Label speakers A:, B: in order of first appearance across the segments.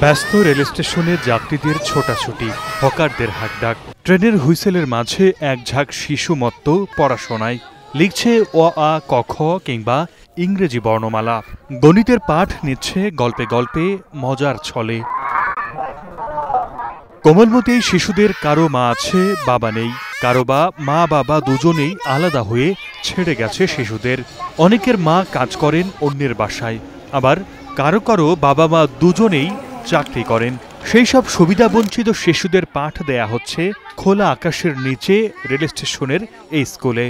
A: ব্যস্ত রেল স্টেশনে যাত্রীদের ছোটাছুটি, হকারদের হাঁকডাক, ট্রেনের হুইসেলের মাঝে এক ঝাঁক শিশু মত্ত পড়াশোনায় লিখছে অ আ ক খ কিংবা ইংরেজি বর্ণমালা। গণিতের পাঠ নিচ্ছে গল্পে গল্পে, মজার ছলে। কোমলমতি শিশুদের কারো মা আছে, বাবা নেই, কারো বা মা বাবা দুজনেই আলাদা হয়ে ছেড়ে গেছে শিশুদের। অনেকের মা কাজ করেন অন্যের বাসায়, আবার কারো কারো বাবা মা দুজনেই চাকরি করেন। সেই সব সুবিধাবঞ্চিত শিশুদের পাঠ দেয়া হচ্ছে খোলা আকাশের নিচে রেল স্টেশনের এই স্কুলে।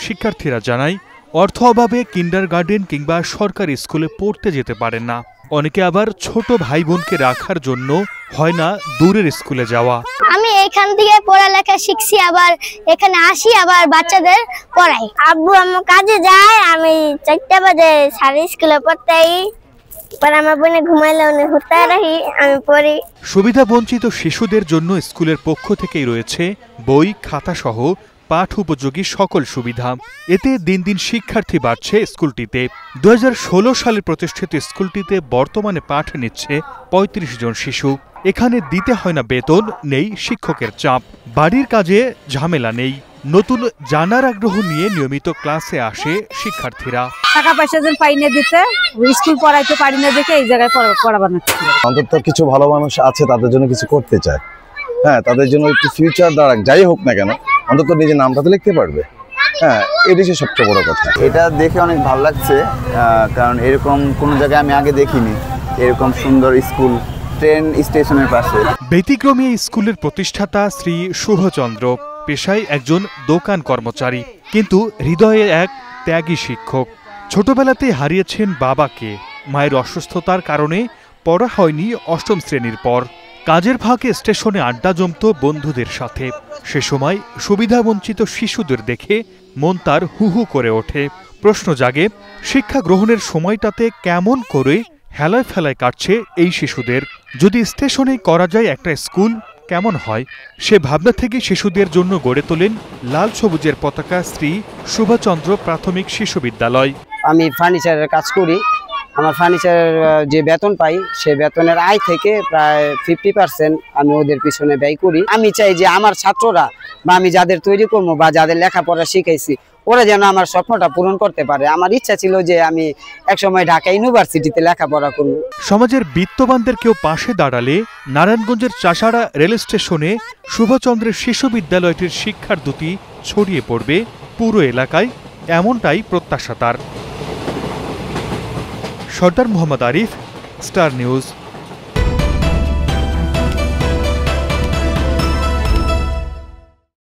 A: শিক্ষার্থীরা জানায়, অর্থ অভাবে কিন্ডারগার্টেন কিংবা সরকারি স্কুলে পড়তে যেতে পারেন না। অনেকে আবার ছোট ভাই বোনকে রাখার জন্য হয় না দূরের স্কুলে যাওয়া।
B: আমি এখান থেকে পড়ালেখা শিখছি, আবার এখানে আসি, আবার বাচ্চাদের পড়াই। আব্বু আম্মু কাজে যায়, আমি 4টা বাজে সারি স্কুলে পড়তেই, পরে আমার বোনে ঘুমাইলে উনি হুতে রাখি, আমি পড়ি।
A: সুবিধা বঞ্চিত শিশুদের জন্য স্কুলের পক্ষ থেকেই রয়েছে বই, খাতা সহ পাঠ উপযোগী সকল সুবিধা। এতে দিন দিন শিক্ষার্থী বাড়ছে স্কুলটিতে। 2016 সালে প্রতিষ্ঠিত স্কুলটিতে বর্তমানে পাঠ নিচ্ছে 35 জন শিশু। এখানে দিতে হয় না বেতন, নেই শিক্ষকের চাপ, বাড়ির কাজে ঝামেলা নেই। নতুন জানার আগ্রহ নিয়ে নিয়মিত ক্লাসে আসে শিক্ষার্থীরা।
C: টাকা পয়সা যেন পাই না দিতে, স্কুল পড়াইতে পারি না দেখে এই জায়গায় পড়াবানো।
D: অন্তত কিছু ভালো মানুষ আছে, তাদের জন্য কিছু করতে চায়। হ্যাঁ, তাদের জন্য একটু ফিউচার দাঁড়াক, যাই হোক না কেন, অন্তত নিজের নামটা তো লিখতে পারবে। হ্যাঁ, এটাই সবচেয়ে বড় কথা।
E: এটা দেখে অনেক ভালো লাগছে, কারণ এরকম কোনো জায়গায় আমি আগে দেখিনি, এরকম সুন্দর স্কুল ট্রেন স্টেশনের পাশে।
A: ব্যতিক্রমী এই স্কুলের প্রতিষ্ঠাতা শ্রী শুভচন্দ্র পেশায় একজন দোকান কর্মচারী, কিন্তু হৃদয়ে এক ত্যাগী শিক্ষক। ছোটবেলাতে হারিয়েছেন বাবাকে, মায়ের অসুস্থতার কারণে পড়া হয়নি 8ম শ্রেণীর পর। কাজের ফাঁকে স্টেশনে আড্ডা জমত বন্ধুদের সাথে। সে সময় সুবিধাবঞ্চিত শিশুদের দেখে মন তার হু হু করে ওঠে। প্রশ্ন জাগে, শিক্ষা গ্রহণের সময়টাতে কেমন করে হেলায় ফেলায় কাটছে এই শিশুদের। যদি স্টেশনে করা যায় একটা স্কুল, কেমন হয়? সে ভাবনা থেকে শিশুদের জন্য গড়ে তোলেন লাল সবুজের পতাকা শ্রী শুভচন্দ্র প্রাথমিক শিশু বিদ্যালয়।
F: আমি ফার্নিচারের কাজ করি। আমার ফার্নিচারের যে বেতন পাই, সে বেতনের আয় থেকে প্রায় 50% আমি ওদের পিছনে ব্যয় করি। আমি চাই যে আমার ছাত্ররা বা আমি যাদের তৈরি করবো বা যাদের লেখাপড়া শিখাইছি, ওরা যেন আমার স্বপ্নটা পূরণ করতে পারে। আমার ইচ্ছা ছিল যে আমি একসময় ঢাকা ইউনিভার্সিটিতে লেখাপড়া করব।
A: সমাজের বিত্তবানদের কেউ পাশে দাঁড়ালে নারায়ণগঞ্জের চাষাড়া রেল স্টেশনে শুভচন্দ্রের শিশু বিদ্যালয়টির শিক্ষার দ্যুতি ছড়িয়ে পড়বে পুরো এলাকায়, এমনটাই প্রত্যাশা তার। সর্দার মোহাম্মদ আরিফ, স্টার নিউজ।